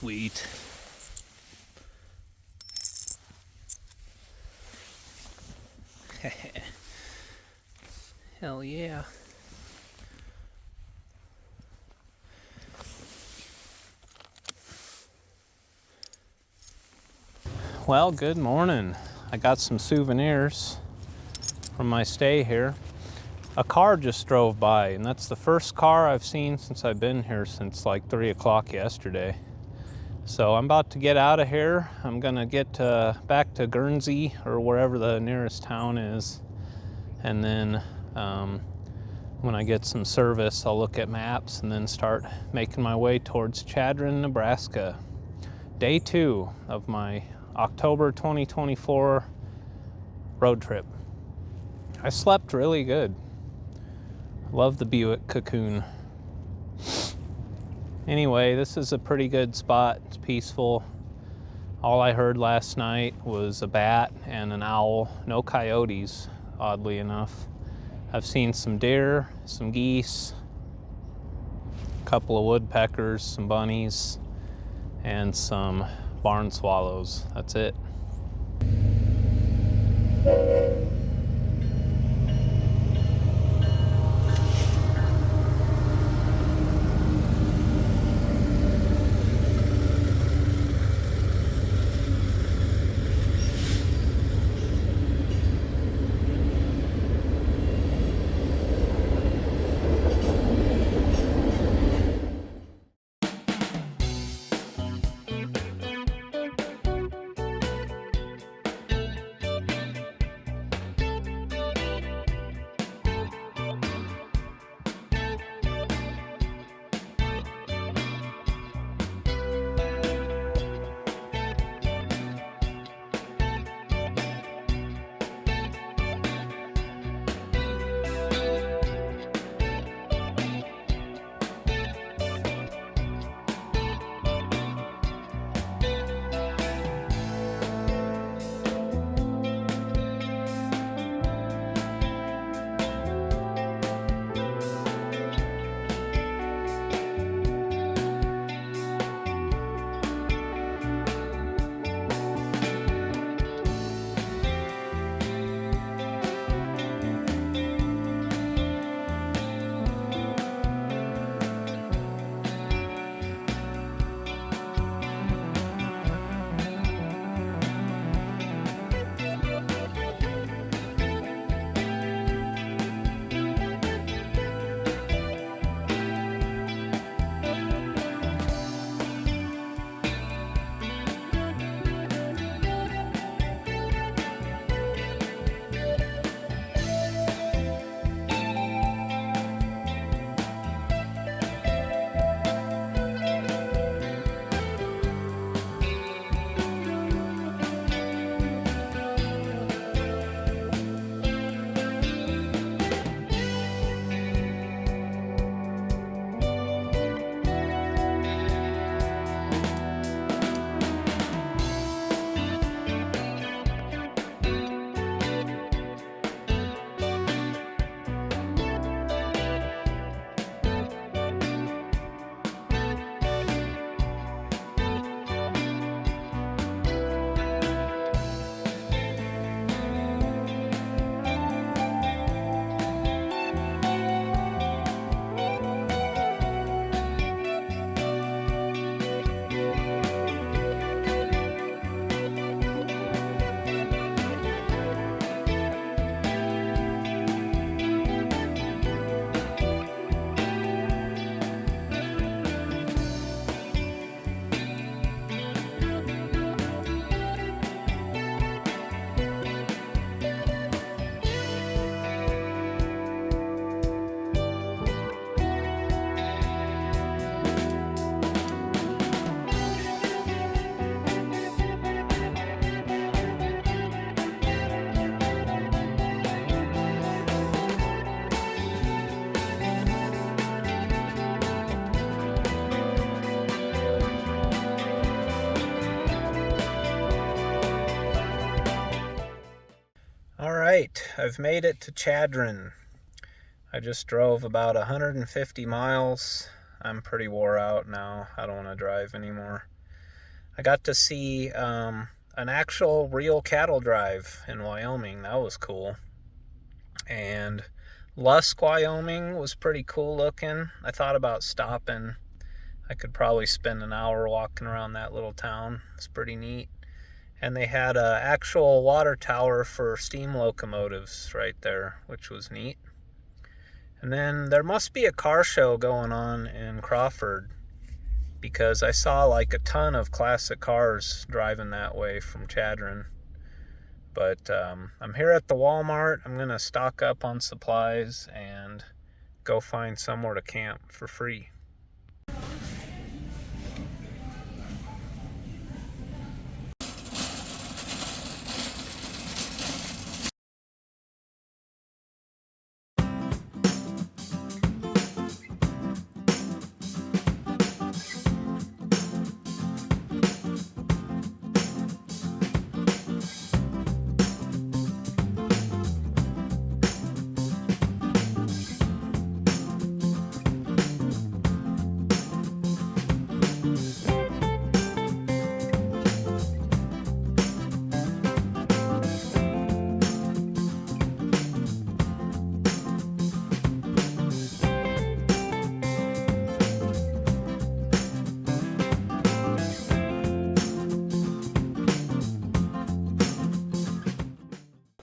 sweet. Hell yeah. Well, good morning. I got some souvenirs from my stay here. A car just drove by, and that's the first car I've seen since I've been here since like 3 o'clock yesterday. So I'm about to get out of here. I'm gonna get back to Guernsey or wherever the nearest town is. And then when I get some service, I'll look at maps and then start making my way towards Chadron, Nebraska. Day 2 of my October 2024 road trip. I slept really good. Love the Buick cocoon. Anyway, this is a pretty good spot. It's peaceful. All I heard last night was a bat and an owl. No coyotes, oddly enough. I've seen some deer, some geese, a couple of woodpeckers, some bunnies, and some barn swallows. That's it. right, I've made it to Chadron. I just drove about 150 miles. I'm pretty wore out now. I don't want to drive anymore. I got to see an actual real cattle drive in Wyoming. That was cool. And Lusk, Wyoming was pretty cool looking. I thought about stopping. I could probably spend an hour walking around that little town. It's pretty neat. And they had an actual water tower for steam locomotives right there, which was neat. And then there must be a car show going on in Crawford, because I saw like a ton of classic cars driving that way from Chadron. But I'm here at the Walmart. I'm going to stock up on supplies and go find somewhere to camp for free.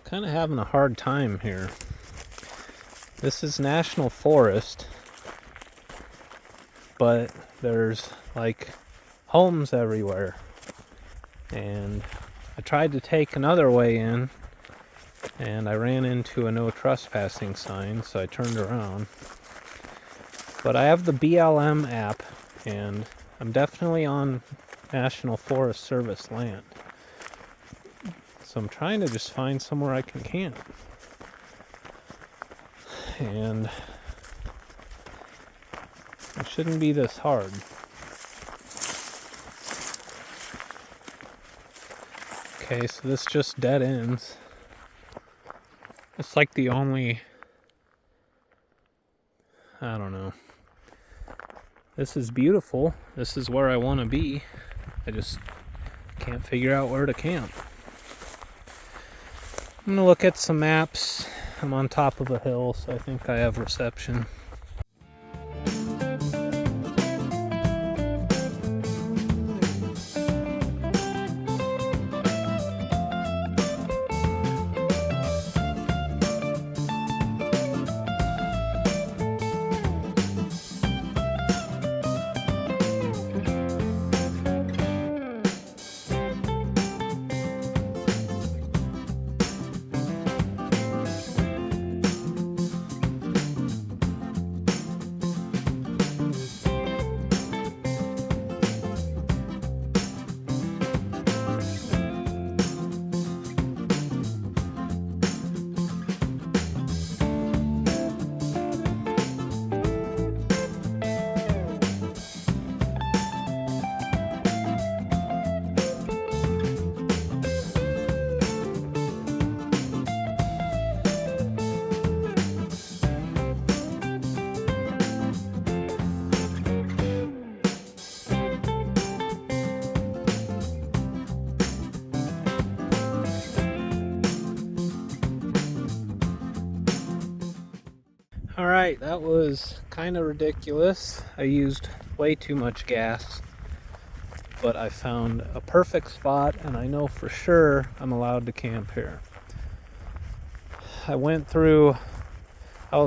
Kind of having a hard time here. This is national forest, but there's like homes everywhere. And I tried to take another way in, and I ran into a no trespassing sign, so I turned around. But I have the BLM app, and I'm definitely on National Forest Service land. So I'm trying to just find somewhere I can camp. And it shouldn't be this hard. Okay, so this just dead ends. It's like the only... I don't know. This is beautiful. This is where I want to be. I just can't figure out where to camp. I'm gonna look at some maps. I'm on top of a hill, so I think I have reception. Alright, that was kind of ridiculous. I used way too much gas, but I found a perfect spot, and I know for sure I'm allowed to camp here. I went through...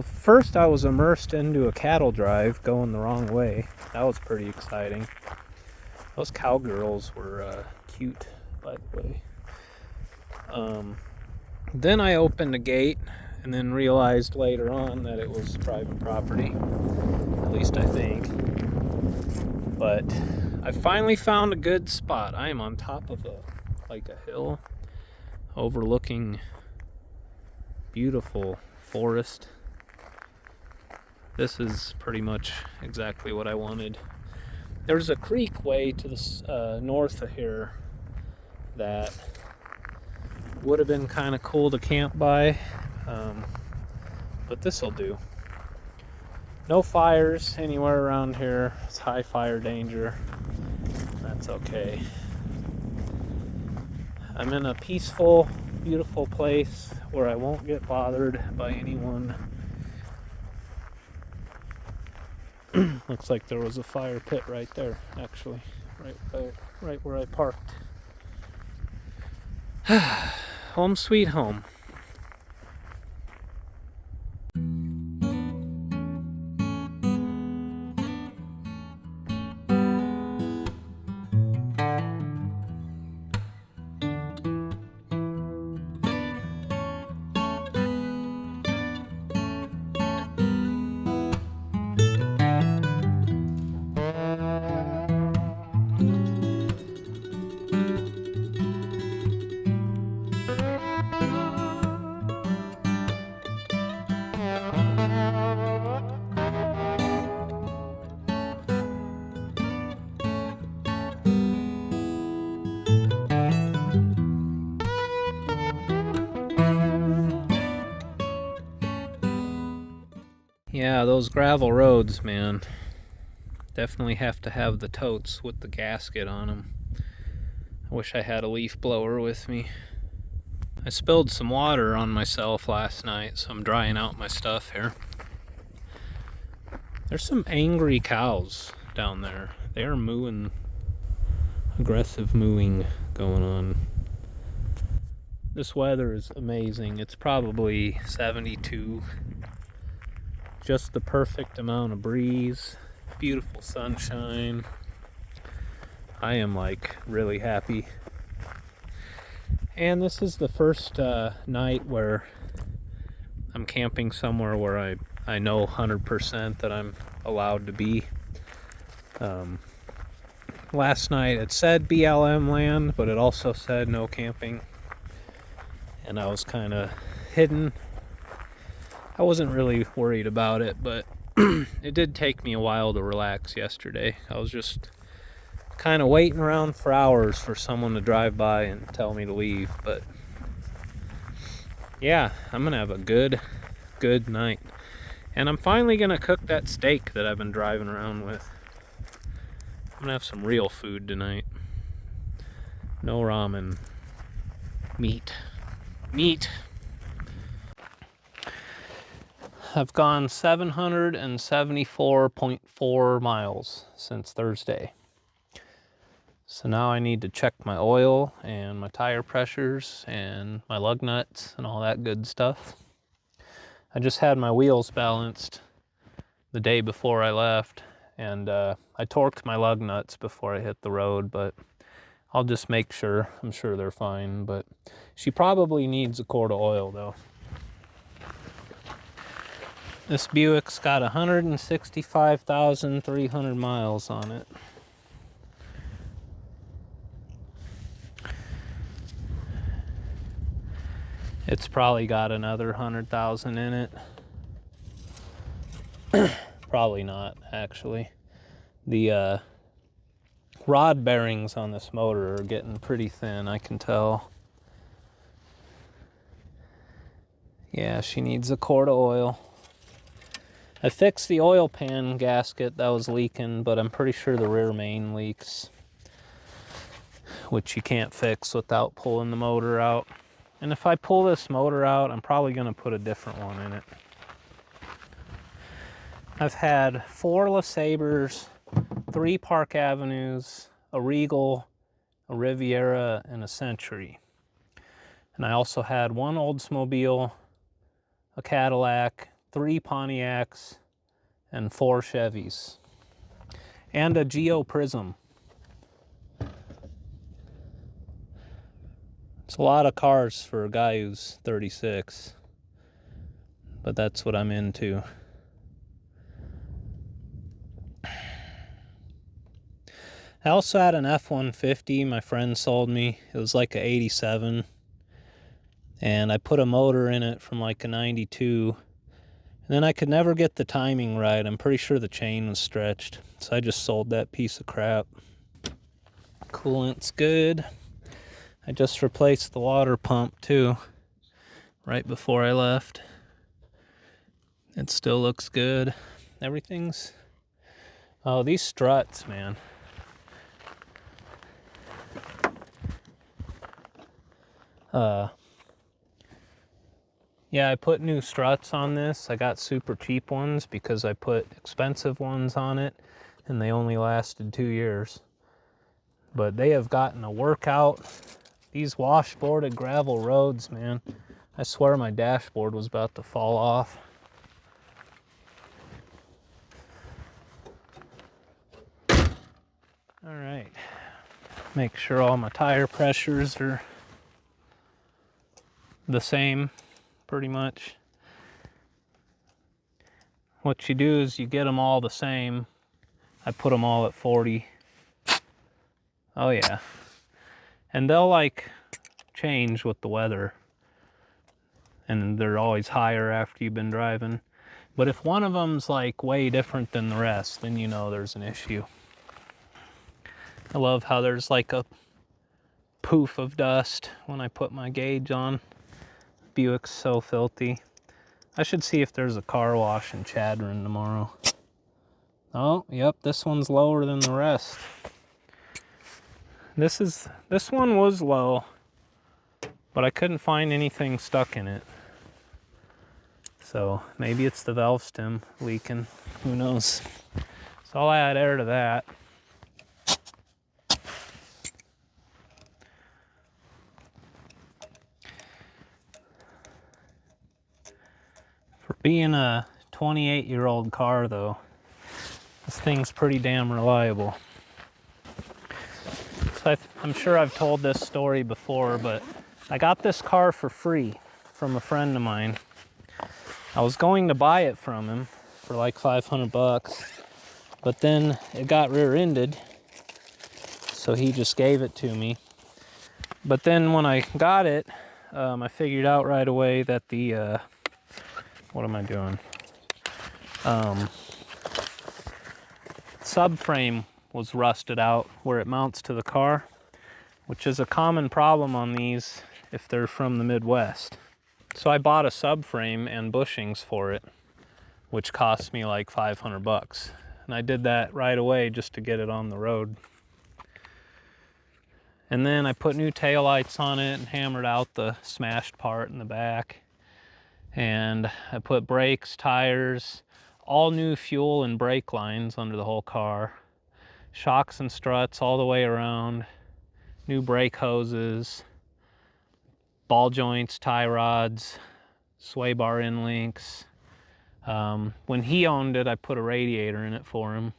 First I was immersed into a cattle drive going the wrong way. That was pretty exciting. Those cowgirls were cute, by the way. Then I opened a gate, and then realized later on that it was private property. At least I think. But I finally found a good spot. I am on top of a hill overlooking beautiful forest. This is pretty much exactly what I wanted. There's a creek way to the north of here that would have been kind of cool to camp by, but this will do. No fires anywhere around here. It's high fire danger. That's okay. I'm in a peaceful, beautiful place where I won't get bothered by anyone. Looks like there was a fire pit right there, actually, right where I parked. Home sweet home. Yeah, those gravel roads, man. Definitely have to have the totes with the gasket on them. I wish I had a leaf blower with me. I spilled some water on myself last night, so I'm drying out my stuff here. There's some angry cows down there. They are mooing, aggressive mooing going on. This weather is amazing. It's probably 72. Just the perfect amount of breeze, beautiful sunshine. I am like really happy. And this is the first night where I'm camping somewhere where I know 100% that I'm allowed to be. Last night it said BLM land, but it also said no camping. And I was kind of hidden. I wasn't really worried about it, but it did take me a while to relax yesterday. I was just kind of waiting around for hours for someone to drive by and tell me to leave. But yeah, I'm gonna have a good night. And I'm finally gonna cook that steak that I've been driving around with. I'm gonna have some real food tonight. No ramen. Meat. I've gone 774.4 miles since Thursday. So now I need to check my oil and my tire pressures and my lug nuts and all that good stuff. I just had my wheels balanced the day before I left, and I torqued my lug nuts before I hit the road, but I'll just make sure. I'm sure they're fine, but she probably needs a quart of oil though. This Buick's got 165,300 miles on it. It's probably got another 100,000 in it. Probably not, actually. The rod bearings on this motor are getting pretty thin, I can tell. Yeah, she needs a quart of oil. I fixed the oil pan gasket that was leaking, but I'm pretty sure the rear main leaks, which you can't fix without pulling the motor out. And if I pull this motor out, I'm probably going to put a different one in it. I've had 4 LeSabres, 3 Park Avenues, a Regal, a Riviera, and a Century. And I also had 1 Oldsmobile, a Cadillac, 3 Pontiacs, and 4 Chevys, and a Geo Prism. It's a lot of cars for a guy who's 36, but that's what I'm into. I also had an F-150 my friend sold me. It was like a 87, and I put a motor in it from like a 92. And then I could never get the timing right. I'm pretty sure the chain was stretched. So I just sold that piece of crap. Coolant's good. I just replaced the water pump too, right before I left. It still looks good. Everything's... Oh, these struts, man. Yeah, I put new struts on this. I got super cheap ones because I put expensive ones on it and they only lasted 2 years. But they have gotten a workout. These washboarded gravel roads, man, I swear my dashboard was about to fall off. All right, make sure all my tire pressures are the same, pretty much. What you do is you get them all the same. I put them all at 40. Oh yeah. And they'll like change with the weather. And they're always higher after you've been driving. But if one of them's like way different than the rest, then you know there's an issue. I love how there's like a poof of dust when I put my gauge on. Buick's so filthy. I should see if there's a car wash in Chadron tomorrow. Oh, yep, this one's lower than the rest. This one was low, but I couldn't find anything stuck in it. So maybe it's the valve stem leaking, who knows. So I'll add air to that. For being a 28-year-old car though, this thing's pretty damn reliable. So I'm sure I've told this story before, but I got this car for free from a friend of mine. I was going to buy it from him for like 500 bucks, but then it got rear-ended, so he just gave it to me. But then when I got it, I figured out right away that the, what am I doing? Subframe was rusted out where it mounts to the car, which is a common problem on these if they're from the Midwest. So I bought a subframe and bushings for it, which cost me like 500 bucks. And I did that right away just to get it on the road. And then I put new taillights on it and hammered out the smashed part in the back. And I put brakes, tires, all new fuel and brake lines under the whole car. Shocks and struts all the way around. New brake hoses. Ball joints, tie rods, sway bar end links. When he owned it, I put a radiator in it for him.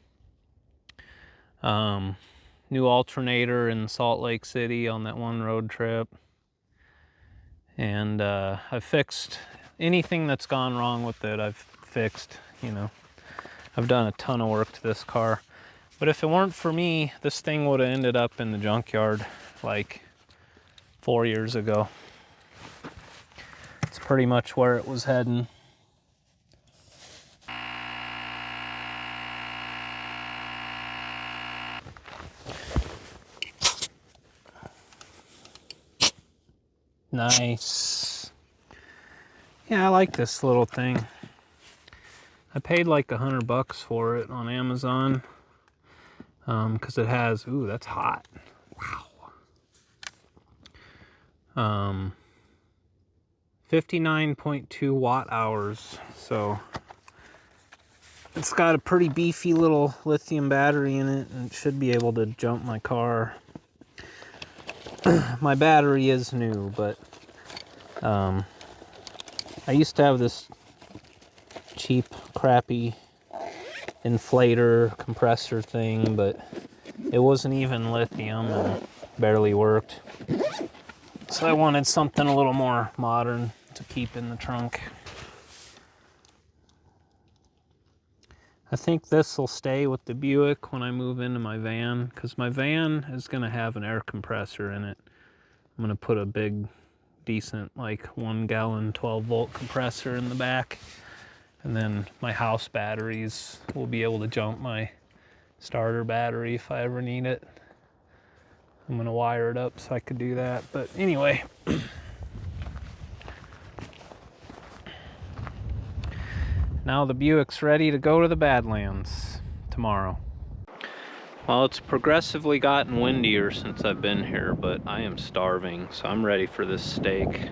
New alternator in Salt Lake City on that one road trip. And I've fixed anything that's gone wrong with it. I've fixed, you know. I've done a ton of work to this car. But if it weren't for me, this thing would have ended up in the junkyard like 4 years ago. It's pretty much where it was heading. Nice. Yeah, I like this little thing. I paid like 100 bucks for it on Amazon. Because it has, ooh, that's hot. Wow. 59.2 watt hours. So it's got a pretty beefy little lithium battery in it and it should be able to jump my car. My battery is new, but I used to have this cheap, crappy inflator compressor thing, but it wasn't even lithium and barely worked. So I wanted something a little more modern to keep in the trunk. I think this will stay with the Buick when I move into my van, because my van is going to have an air compressor in it. I'm going to put a big, decent, like 1 gallon, 12 volt compressor in the back. And then my house batteries will be able to jump my starter battery if I ever need it. I'm going to wire it up so I could do that. But anyway. Now the Buick's ready to go to the Badlands tomorrow. Well, it's progressively gotten windier since I've been here, but I am starving, so I'm ready for this steak.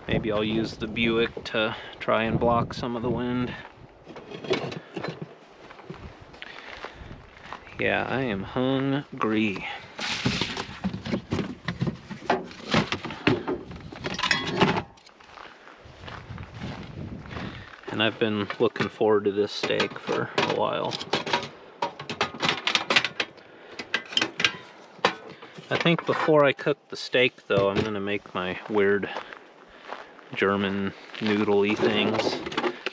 Maybe I'll use the Buick to try and block some of the wind. Yeah, I am hungry. And I've been looking forward to this steak for a while. I think before I cook the steak, though, I'm gonna make my weird German noodly things.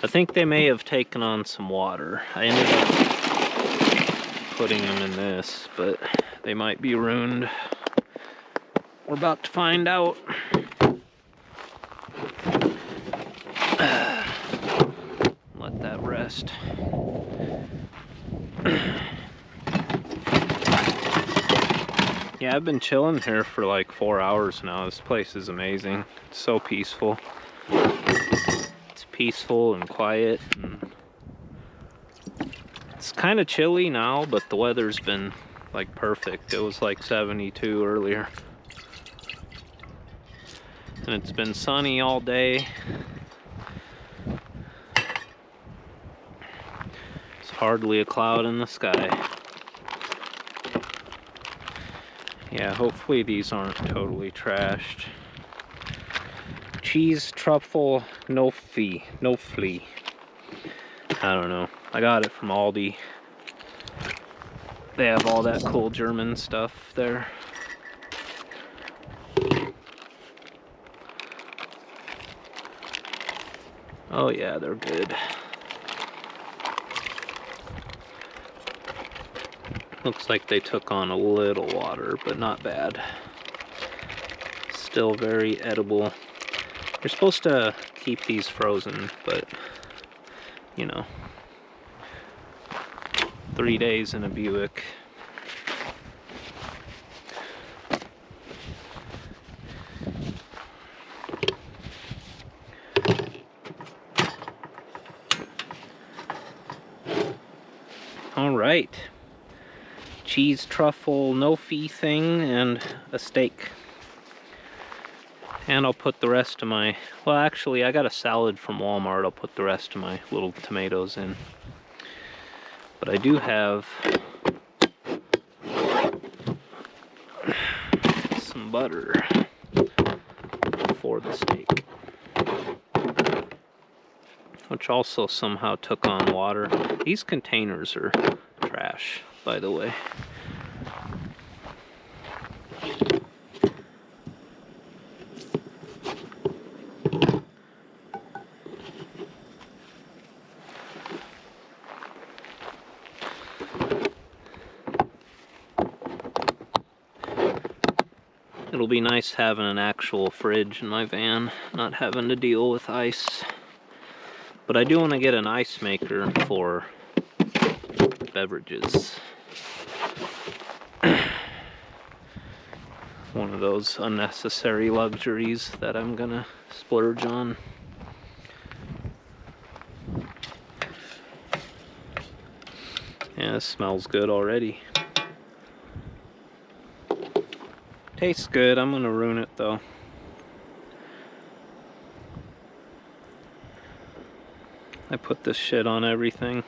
I think they may have taken on some water. I ended up putting them in this, but they might be ruined. We're about to find out. Let that rest. Yeah, I've been chilling here for like 4 hours now. This place is amazing. It's so peaceful. It's peaceful and quiet. And it's kind of chilly now, but the weather's been like perfect. It was like 72 earlier. And it's been sunny all day. There's hardly a cloud in the sky. Yeah, hopefully these aren't totally trashed. Cheese truffle no flea. I don't know. I got it from Aldi. They have all that cool German stuff there. Oh yeah, they're good. Looks like they took on a little water, but not bad. Still very edible. You're supposed to keep these frozen, but you know, 3 days in a Buick. All right. Cheese truffle no fee thing and a steak. And I'll put the rest of my, well actually I got a salad from Walmart. I'll put the rest of my little tomatoes in. But I do have some butter for the steak, which also somehow took on water. These containers are trash, by the way. It'll be nice having an actual fridge in my van, not having to deal with ice. But I do want to get an ice maker for beverages. One of those unnecessary luxuries that I'm gonna splurge on. Yeah, this smells good already. Tastes good. I'm gonna ruin it though. I put this shit on everything.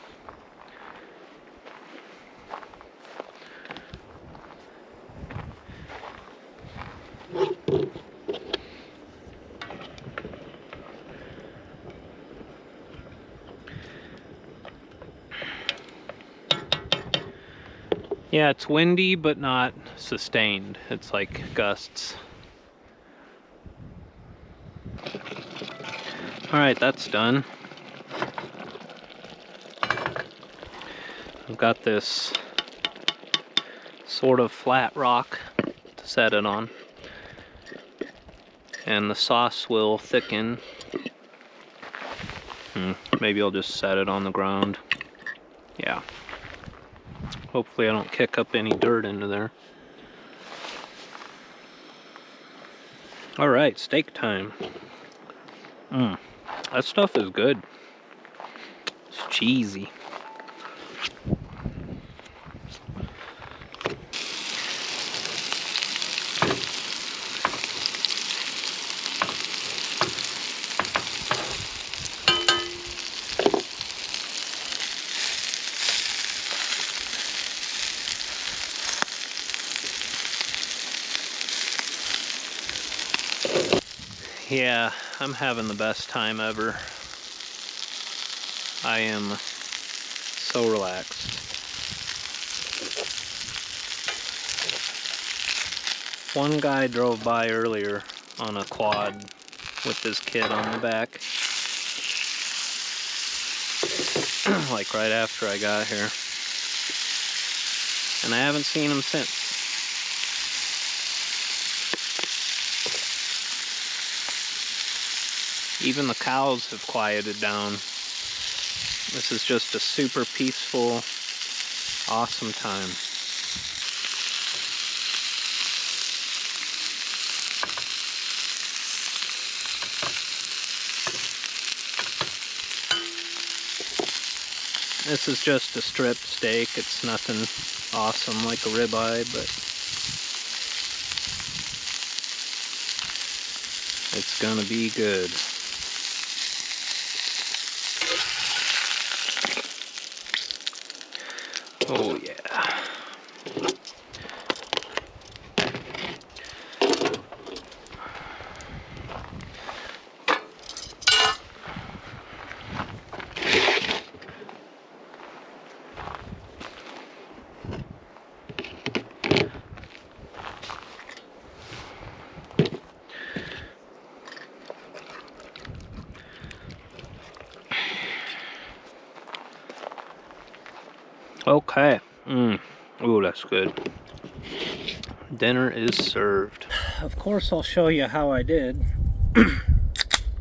Yeah, it's windy, but not sustained. It's like gusts. Alright, that's done. I've got this sort of flat rock to set it on. And the sauce will thicken. Maybe I'll just set it on the ground. Yeah. Hopefully I don't kick up any dirt into there. Alright, steak time. That stuff is good. It's cheesy. Yeah, I'm having the best time ever. I am so relaxed. One guy drove by earlier on a quad with his kid on the back. Like right after I got here. And I haven't seen him since. Even the cows have quieted down. This is just a super peaceful, awesome time. This is just a strip steak. It's nothing awesome like a ribeye, but it's gonna be good. Oh yeah. Okay. Ooh, that's good. Dinner is served. Of course, I'll show you how I did,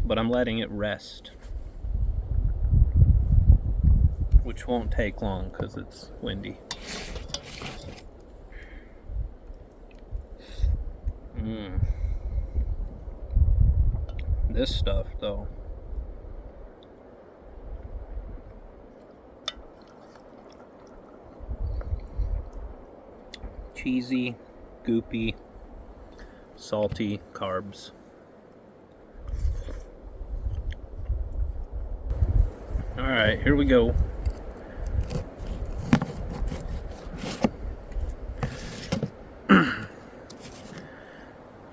but I'm letting it rest, which won't take long because it's windy. This stuff, though. Cheesy, goopy, salty carbs. Alright, here we go.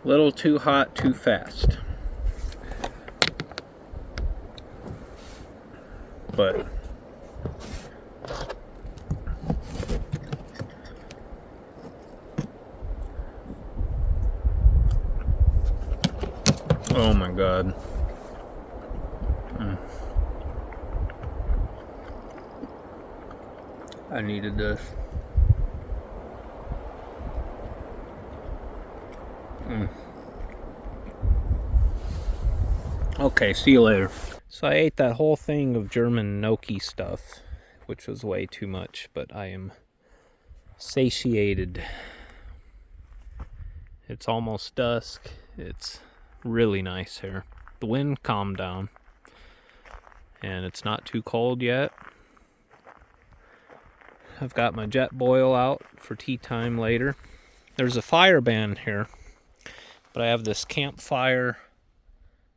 Little too hot, too fast. But oh my God. I needed this. Okay, see you later. So I ate that whole thing of German gnocchi stuff, which was way too much, but I am satiated. It's almost dusk. It's really nice here. The wind calmed down, and it's not too cold yet. I've got my jet boil out for tea time later. There's a fire ban here, but I have this campfire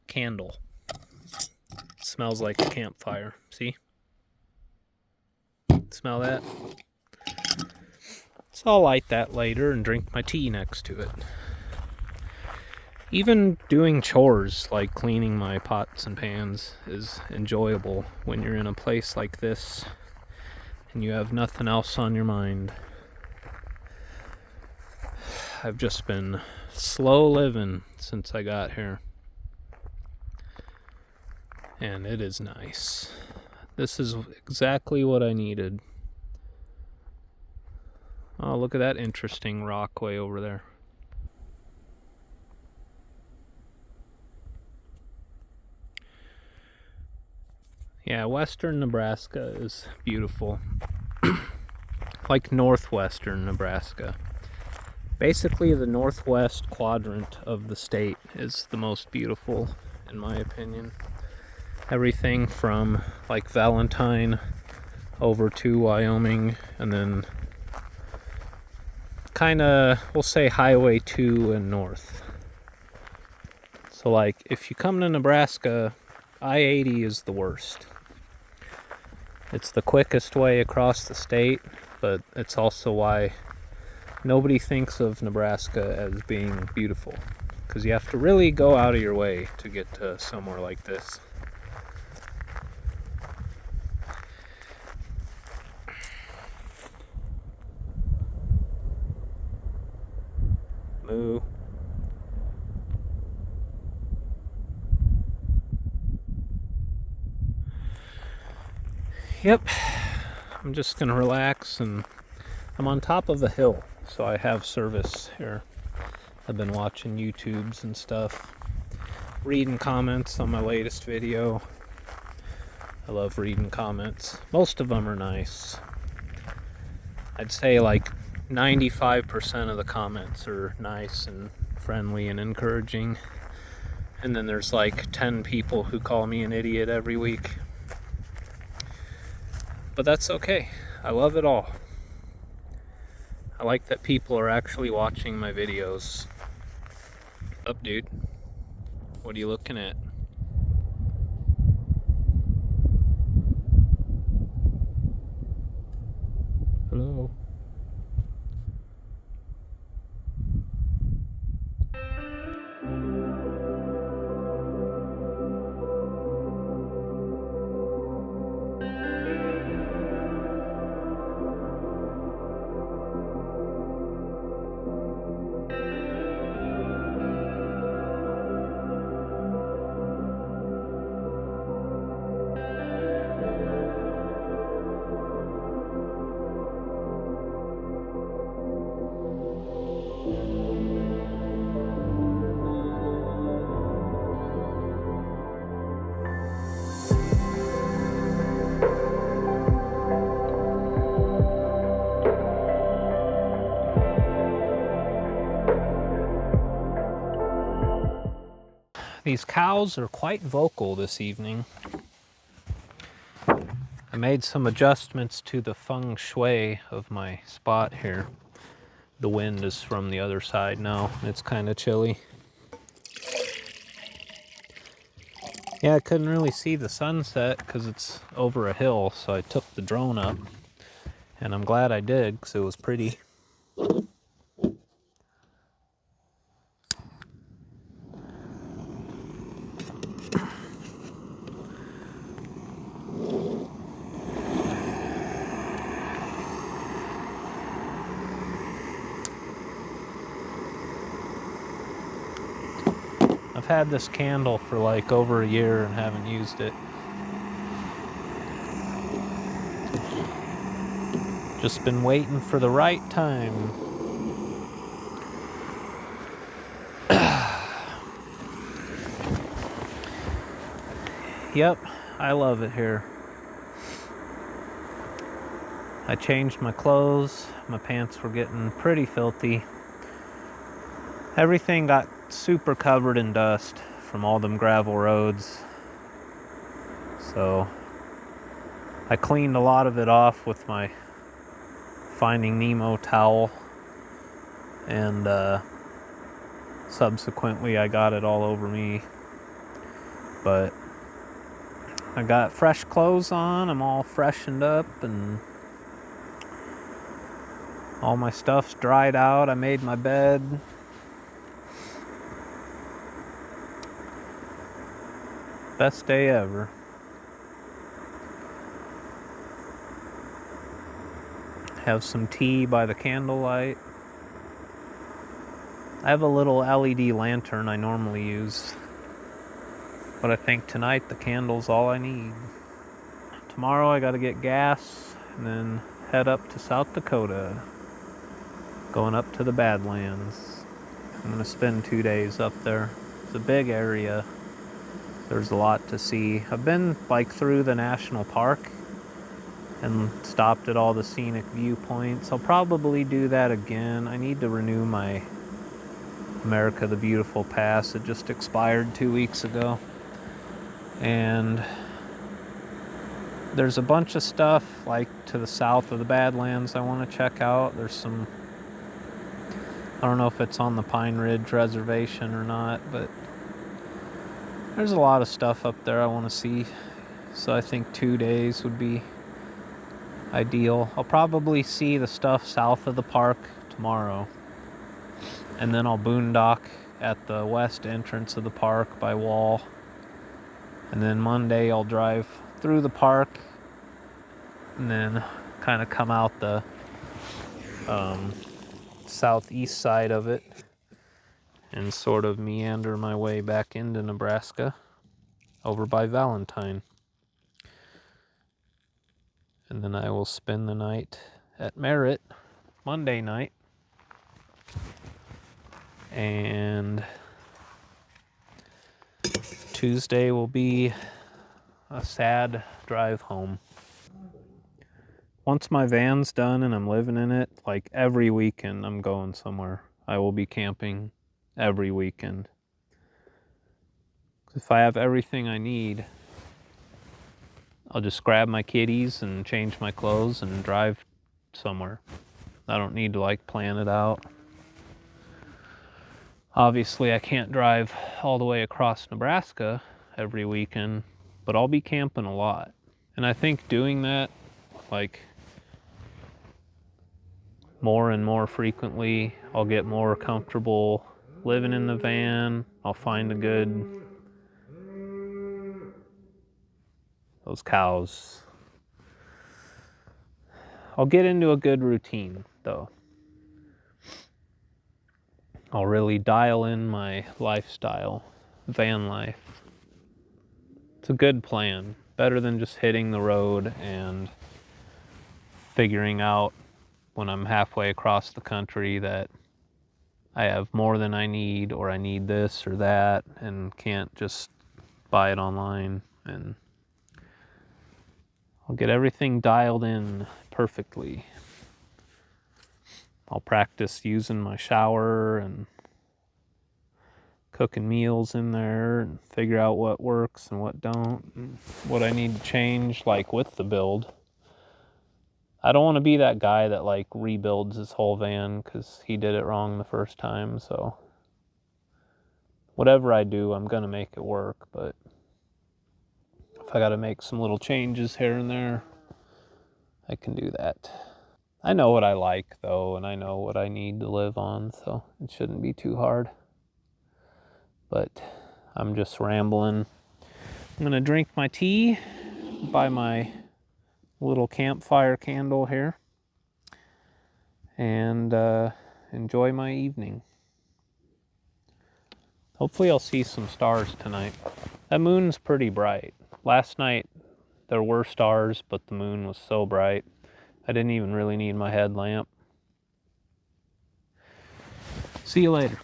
candle. It smells like a campfire. See? Smell that? So I'll light that later and drink my tea next to it. Even doing chores like cleaning my pots and pans is enjoyable when you're in a place like this and you have nothing else on your mind. I've just been slow living since I got here, and it is nice. This is exactly what I needed. Oh, look at that interesting rock way over there. Yeah, western Nebraska is beautiful. Like northwestern Nebraska. Basically, the northwest quadrant of the state is the most beautiful, in my opinion. Everything from like Valentine over to Wyoming, and then kind of, we'll say Highway 2 and north. So like, if you come to Nebraska, I-80 is the worst. It's the quickest way across the state, but it's also why nobody thinks of Nebraska as being beautiful. because you have to really go out of your way to get to somewhere like this. Moo. Yep, I'm just gonna relax, and I'm on top of a hill, so I have service here. I've been watching YouTubes and stuff, reading comments on my latest video. I love reading comments. Most of them are nice. I'd say like 95% of the comments are nice and friendly and encouraging. And then there's like 10 people who call me an idiot every week. But that's okay. I love it all. I like that people are actually watching my videos. Up, dude. What are you looking at? Hello. These cows are quite vocal this evening. I made some adjustments to the feng shui of my spot here. The wind is from the other side now. It's kind of chilly. Yeah, I couldn't really see the sunset because it's over a hill, so I took the drone up. And I'm glad I did because it was pretty. I've had this candle for like over a year and haven't used it. Just been waiting for the right time. Yep, I love it here. I changed my clothes. My pants were getting pretty filthy. Everything got super covered in dust from all them gravel roads. So I cleaned a lot of it off with my Finding Nemo towel, and subsequently I got it all over me. But I got fresh clothes on. I'm all freshened up and all my stuff's dried out. I made my bed. Best day ever. Have some tea by the candlelight. I have a little LED lantern I normally use, but I think tonight the candle's all I need. Tomorrow I gotta get gas and then head up to South Dakota, going up to the Badlands. I'm gonna spend 2 days up there. It's a big area. There's a lot to see. I've been like through the national park and stopped at all the scenic viewpoints. I'll probably do that again. I need to renew my America the Beautiful pass. It just expired 2 weeks ago. And there's a bunch of stuff like to the south of the Badlands I want to check out. There's some, I don't know if it's on the Pine Ridge Reservation or not, but there's a lot of stuff up there I want to see. So I think 2 days would be ideal. I'll probably see the stuff south of the park tomorrow, and then I'll boondock at the west entrance of the park by Wall. And then Monday I'll drive through the park and then kind of come out the southeast side of it and sort of meander my way back into Nebraska over by Valentine. And then I will spend the night at Merritt Monday night. And Tuesday will be a sad drive home. Once my van's done and I'm living in it, like every weekend I'm going somewhere. I will be camping every weekend. If I have everything I need, I'll just grab my kitties and change my clothes and drive somewhere. I don't need to like plan it out. Obviously, I can't drive all the way across Nebraska every weekend, but I'll be camping a lot. And I think doing that, like, more and more frequently, I'll get more comfortable living in the van. I'll find those cows. I'll get into a good routine, though. I'll really dial in my lifestyle, van life. It's a good plan, better than just hitting the road and figuring out when I'm halfway across the country that I have more than I need, or I need this or that, and can't just buy it online. And I'll get everything dialed in perfectly. I'll practice using my shower and cooking meals in there and figure out what works and what don't, and what I need to change, like with the build. I don't want to be that guy that like rebuilds his whole van because he did it wrong the first time. So whatever I do, I'm going to make it work. But if I got to make some little changes here and there, I can do that. I know what I like, though, and I know what I need to live on, so it shouldn't be too hard. But I'm just rambling. I'm going to drink my tea by my little campfire candle here and enjoy my evening. Hopefully I'll see some stars tonight. That moon's pretty bright. Last night there were stars, but the moon was so bright I didn't even really need my headlamp. See you later.